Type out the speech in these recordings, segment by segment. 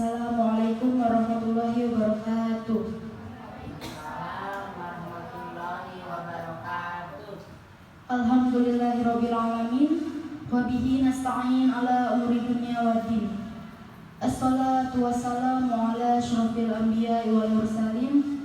Assalamualaikum warahmatullahi wabarakatuh. Waalaikumsalam warahmatullahi wabarakatuh. Alhamdulillahirabbil alamin wa bihi nasta'in ala umuri dunya waddin. Assalatu wassalamu ala asyrafil anbiya'i wal mursalin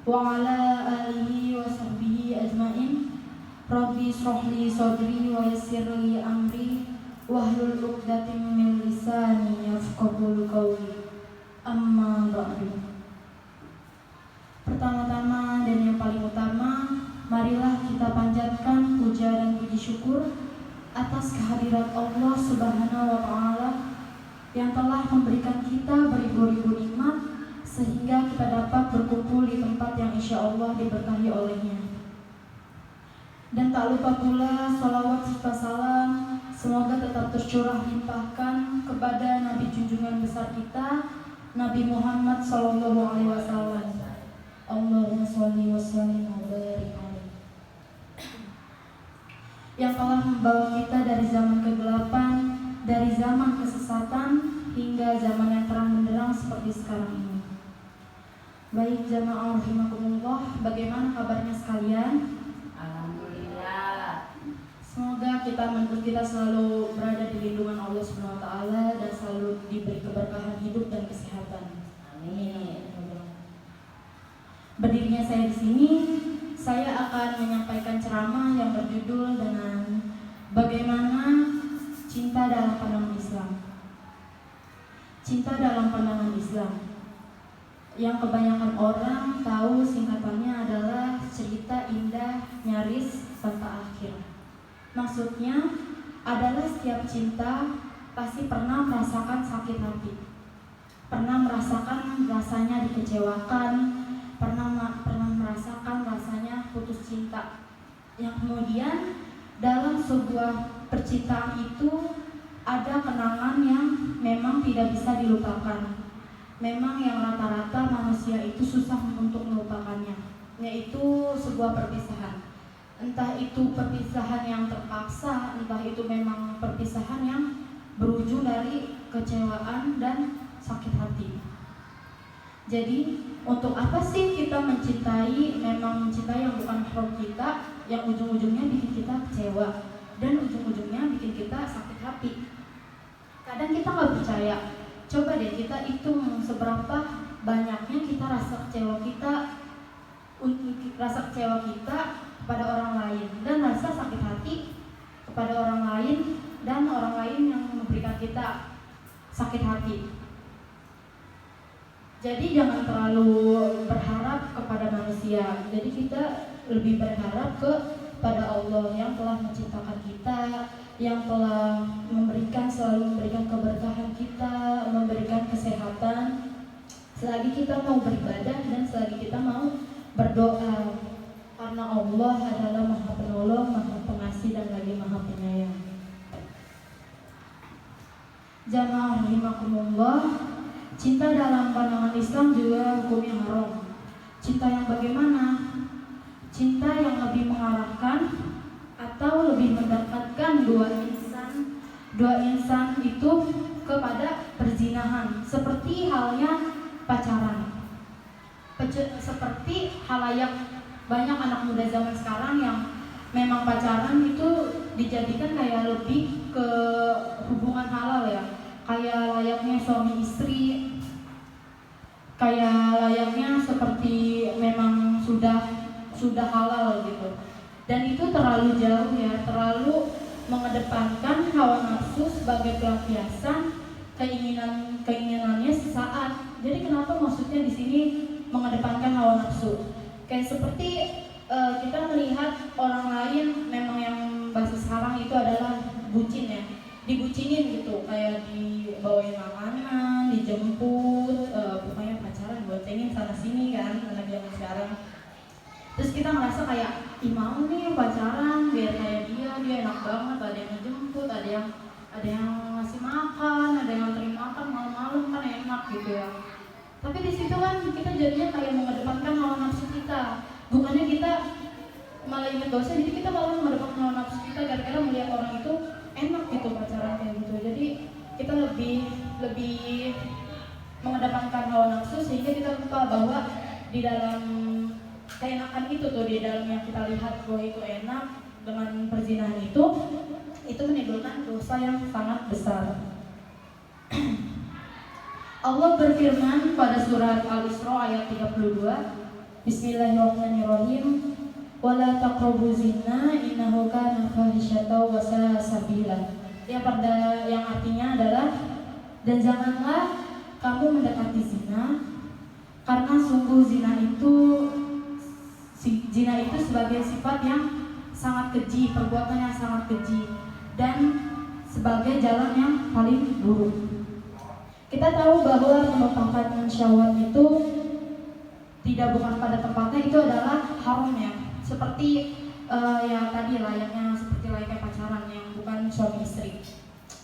wa ala alihi wa sahbihi ajmain. Rabbi shrah li sadri wa yassir li amri wahlul 'uqdatam min lisani yafqahul qawli. Amma ba'du. Pertama-tama dan yang paling utama, marilah kita panjatkan puja dan puji syukur atas kehadirat Allah Subhanahu wa taala yang telah memberikan kita beribu-ribu nikmat sehingga kita dapat berkumpul di tempat yang insya Allah diberkahi olehnya. Dan tak lupa pula salawat serta salam semoga tetap tercurah limpahkan kepada Nabi junjungan besar kita, Nabi Muhammad SAW. Allahumma sholli wa sallim wa barik alaihi. Yang telah membawa kita dari zaman kegelapan, dari zaman kesesatan hingga zaman yang terang benderang seperti sekarang ini. Baik jamaah rahimakumullah, bagaimana kabarnya sekalian? Alhamdulillah. Semoga kita selalu berada di lindungan Allah Subhanahu wa taala dan selalu diberi keberkahan hidup dan kesehatan. Amin. Berdirinya saya di sini, saya akan menyampaikan ceramah yang berjudul dengan bagaimana cinta dalam pandangan Islam. Cinta dalam pandangan Islam yang kebanyakan orang tahu singkatannya adalah cerita indah nyaris tanpa akhir. Maksudnya adalah setiap cinta pasti pernah merasakan sakit hati, pernah merasakan rasanya dikecewakan, pernah merasakan rasanya putus cinta. Yang kemudian dalam sebuah percintaan itu ada kenangan yang memang tidak bisa dilupakan. Memang yang rata-rata manusia itu susah untuk melupakannya, yaitu sebuah perpisahan. Entah itu perpisahan yang terpaksa, entah itu memang perpisahan yang berujung dari kecewaan dan sakit hati. Jadi untuk apa sih kita mencintai? Memang mencintai yang bukan roh kita, yang ujung-ujungnya bikin kita kecewa dan ujung-ujungnya bikin kita sakit hati. Kadang kita nggak percaya. Coba deh kita hitung seberapa banyaknya kita rasa kecewa kita kepada orang lain dan rasa sakit hati kepada orang lain dan orang lain yang memberikan kita sakit hati. Jadi jangan terlalu berharap kepada manusia. Jadi kita lebih berharap kepada Allah yang telah menciptakan kita, yang telah selalu memberikan keberkahan kita, memberikan kesehatan selagi kita mau beribadah dan selagi kita mau berdoa, karena Allah adalah Maha Penolong, Maha Pengasih dan lagi Maha Penyayang. Jamaah rahimakumullah, cinta dalam pandangan Islam juga hukumnya haram. Cinta yang bagaimana? Cinta yang lebih mengarahkan atau lebih mendekatkan dua insan itu kepada perzinahan, seperti halnya pacaran. Seperti halayak banyak anak muda zaman sekarang yang memang pacaran itu dijadikan kayak lebih ke hubungan halal ya, kayak layaknya suami istri, kayak layaknya seperti memang sudah halal gitu. Dan itu terlalu jauh ya, terlalu mengedepankan hawa nafsu sebagai pelampiasan keinginannya sesaat. Jadi kenapa maksudnya di sini mengedepankan hawa nafsu? Kayak seperti kita melihat orang lain memang yang bahasa sekarang itu adalah bucin ya, dibucinin gitu, kayak dibawain makanan, dijemput, pokoknya pacaran, boncengin sana sini kan anak zaman sekarang. Terus kita ngerasa kayak, ih mau nih pacaran biar kayak dia enak banget, ada yang ngejemput, ada yang ngasih makan, ada yang terima makan malam-malam kan enak gitu ya. Tapi di situ kan kita jadinya kayak mengedepankan hawa nafsu kita, bukannya kita malah ingat dosa, jadi kita malah mengedepankan hawa nafsu kita gara-gara melihat orang itu enak gitu pacaran kayak gitu. Jadi kita lebih mengedepankan hawa nafsu sehingga kita lupa bahwa di dalam keenakan itu tuh, di dalam yang kita lihat bahwa itu enak dengan perzinahan itu menimbulkan dosa yang sangat besar. Allah berfirman pada surat Al-Isra ayat 32, Bismillahirrahmanirrahim, wala taqrabu zina innahu kana fahisyatan wa sa'a sabila. Yang artinya adalah, dan janganlah kamu mendekati zina, karena sungguh zina itu sebagai sifat yang sangat keji, perbuatan yang sangat keji, dan sebagai jalan yang paling buruk. Kita tahu bahwa menumpahkan syahwat itu bukan pada tempatnya, itu adalah haram ya. Seperti ya tadi layaknya pacaran yang bukan suami istri.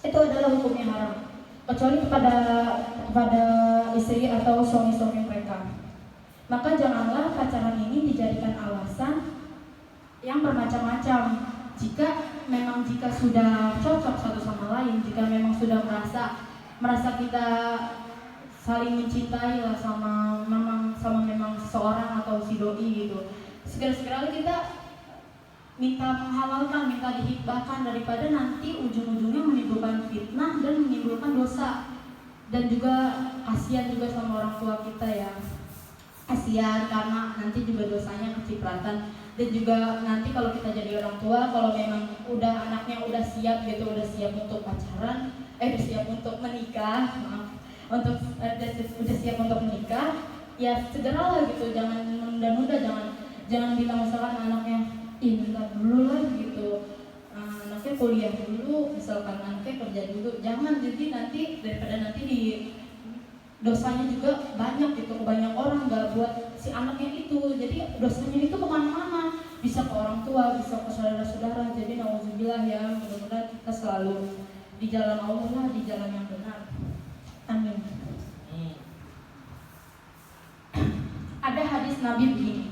Itu adalah hukumnya haram. Kecuali kepada istri atau suami-suami mereka. Maka janganlah pacaran ini dijadikan alasan yang bermacam-macam. Jika sudah cocok satu sama lain, jika memang sudah merasa kita saling mencintai lah sama memang seseorang atau si doi gitu, segera-segera kita minta menghalalkan, minta dihibahkan, daripada nanti ujung-ujungnya menimbulkan fitnah dan menimbulkan dosa. Dan juga kasihan juga sama orang tua kita ya, kasihan karena nanti juga dosanya kecipratan. Dan juga nanti kalau kita jadi orang tua, kalau memang anaknya udah siap gitu, udah siap untuk pacaran, udah siap untuk menikah, udah siap untuk menikah, ya segeralah gitu, jangan menunda-nunda, jangan bilang misalkan anaknya bentar dulu lah gitu, anaknya kuliah dulu, misalkan anaknya kerja dulu, jangan. Jadi daripada nanti dosanya juga banyak gitu, banyak orang nggak buat si anaknya itu, jadi dosanya itu kemana-mana, bisa ke orang tua, bisa ke saudara-saudara. Jadi nauzubillah ya, mudah-mudahan kita selalu di jalan Allah lah, di jalan yang benar. Amin. Ada hadis Nabi begini,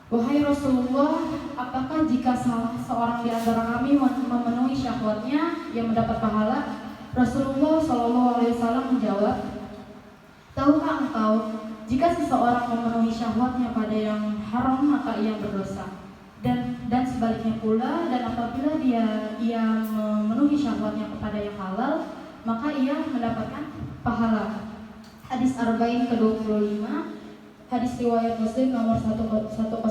wahai Rasulullah, apakah jika salah seorang di antara kami memenuhi syahwatnya yang mendapat pahala? Rasulullah SAW menjawab, tahukah engkau, jika seseorang memenuhi syahwatnya pada yang haram maka ia berdosa, dan sebaliknya pula, dan apabila ia memenuhi syahwatnya kepada yang halal maka ia mendapatkan pahala. Hadis Arba'in ke-25, hadis riwayat Muslim nomor 1006.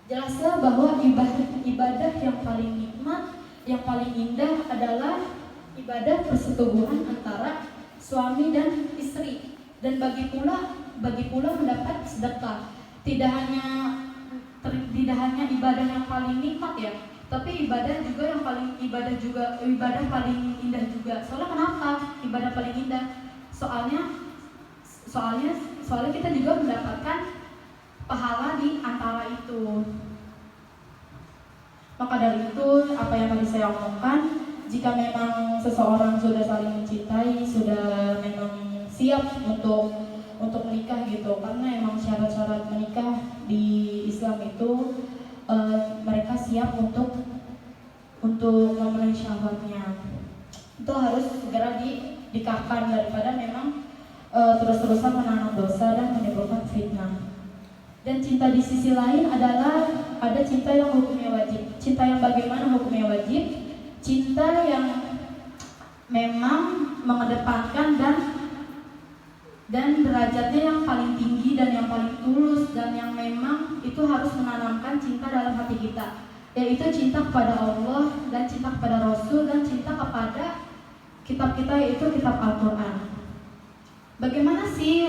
Jelaslah bahwa ibadah yang paling nikmat, yang paling indah adalah ibadah persetubuhan antara suami dan istri, dan bagi pula mendapat sedekah. Tidak hanya ibadah yang paling nikmat ya, tapi ibadah paling indah juga. Soalnya kenapa ibadah paling indah? Soalnya kita juga mendapatkan pahala di antara itu. Maka dari itu, apa yang tadi saya omongkan, jika memang seseorang sudah saling mencintai, sudah memang siap untuk menikah gitu, karena emang syarat-syarat menikah di Islam itu mereka siap untuk memenuhi syahwatnya, itu harus segera dinikahkan, daripada memang terus-terusan menanam dosa dan menimbulkan fitnah. Dan cinta di sisi lain adalah ada cinta yang hukumnya wajib. Cinta yang bagaimana hukumnya wajib? Cinta yang memang mengedepankan dan derajatnya yang paling tinggi dan yang paling tulus, dan yang memang itu harus menanamkan cinta dalam hati kita, yaitu cinta kepada Allah dan cinta kepada Rasul dan cinta kepada kitab kita, yaitu kitab Al-Quran. Bagaimana sih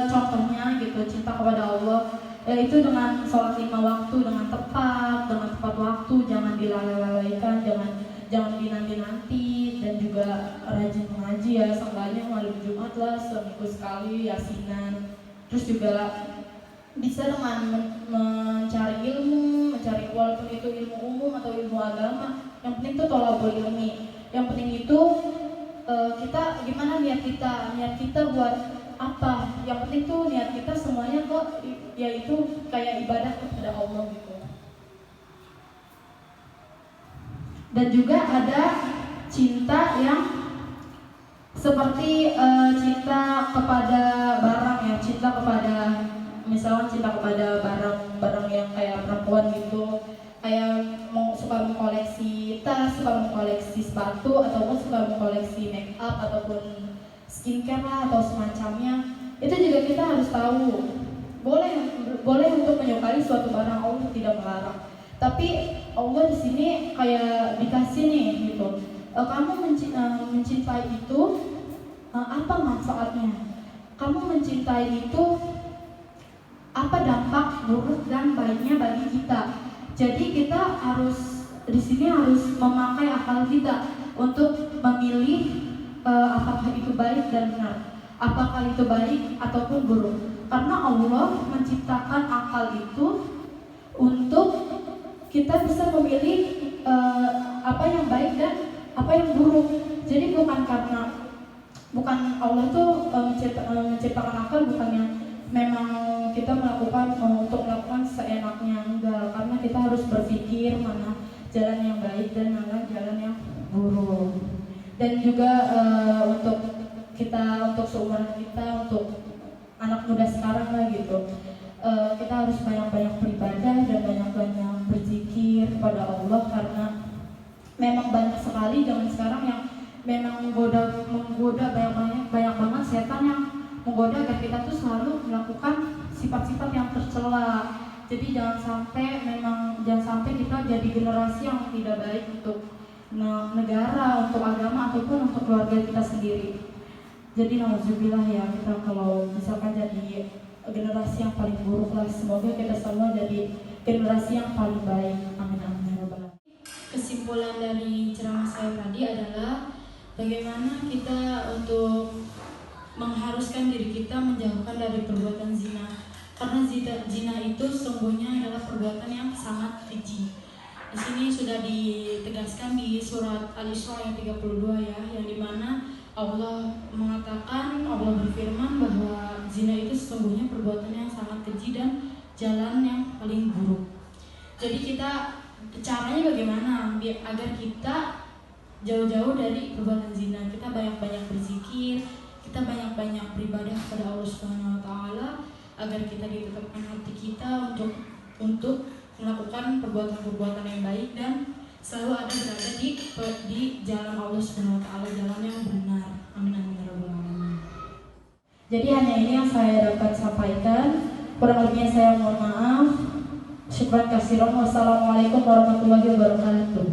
contohnya gitu cinta kepada Allah? Yaitu dengan sholat 5 waktu dengan tepat waktu, jangan dilalaikan, jangan dinanti-nanti, dan juga rajin mengaji ya, seenggaknya malam Jumat lah seminggu sekali yasinan. Terus juga bisa dengan mencari ilmu, walaupun itu ilmu umum atau ilmu agama, yang penting itu thalabul ilmi. Yang penting itu kita gimana niat kita buat apa. Yang penting tuh niat kita semuanya kok yaitu kayak ibadah kepada Allah gitu. Dan juga ada cinta yang seperti cinta kepada barang ya, cinta kepada misalnya cinta kepada barang-barang yang kayak perempuan gitu, kayak suka mengkoleksi tas, suka mengkoleksi sepatu, ataupun suka mengkoleksi make up ataupun skincare lah atau semacamnya. Itu juga kita harus tahu. Boleh untuk menyukai suatu barang, Allah tidak melarang. Tapi Allah di sini kayak dikasih nih gitu. Kamu mencintai itu apa manfaatnya? Kamu mencintai itu apa dampak buruk dan baiknya bagi kita? Jadi kita harus di sini harus memakai akal kita untuk memilih apakah itu baik dan benar, apakah itu baik ataupun buruk. Karena Allah menciptakan akal itu untuk kita bisa memilih apa yang baik dan apa yang buruk. Jadi bukan Allah tuh menciptakan akal bukannya memang kita melakukan untuk melakukan seenaknya, enggak, karena kita harus berpikir mana jalan yang baik dan mana jalan yang buruk. Dan juga untuk seumuran kita, untuk anak muda sekarang lah gitu, kita harus banyak-banyak beribadah dan banyak-banyak berzikir kepada Allah, karena memang banyak sekali zaman sekarang yang memang menggoda banyak banget setan yang menggoda agar kita tuh selalu melakukan sifat-sifat yang tercela. Jadi jangan sampai kita jadi generasi yang tidak baik untuk negara, untuk agama ataupun untuk keluarga kita sendiri. Jadi nauzubillah ya, kita kalau misalkan jadi generasi yang paling buruk lah, semoga kita semua jadi generasi yang paling baik. Amin amin ya rabbal alamin. Kesimpulan dari ceramah saya tadi adalah bagaimana kita untuk mengharuskan diri kita menjauhkan dari perbuatan zina. Karena zina itu sesungguhnya adalah perbuatan yang sangat keji. Di sini sudah ditegaskan di surat Al-Isra ayat 32 ya, yang dimana Allah berfirman bahwa zina itu sesungguhnya perbuatan yang sangat keji dan jalan yang paling buruk. Jadi caranya bagaimana agar kita jauh-jauh dari perbuatan zina? Kita banyak-banyak berzikir, kita banyak-banyak beribadah kepada Allah Subhanahu wa taala agar kita ditetapkan hati kita untuk melakukan perbuatan-perbuatan yang baik dan selalu berada di jalan Allah Subhanahu wa taala, jalan yang benar. Amin amin ya rabbal alamin. Jadi hanya ini yang saya dapat sampaikan. Kurang lebihnya saya mohon maaf. Syukran katsiran. Wassalamualaikum warahmatullahi wabarakatuh.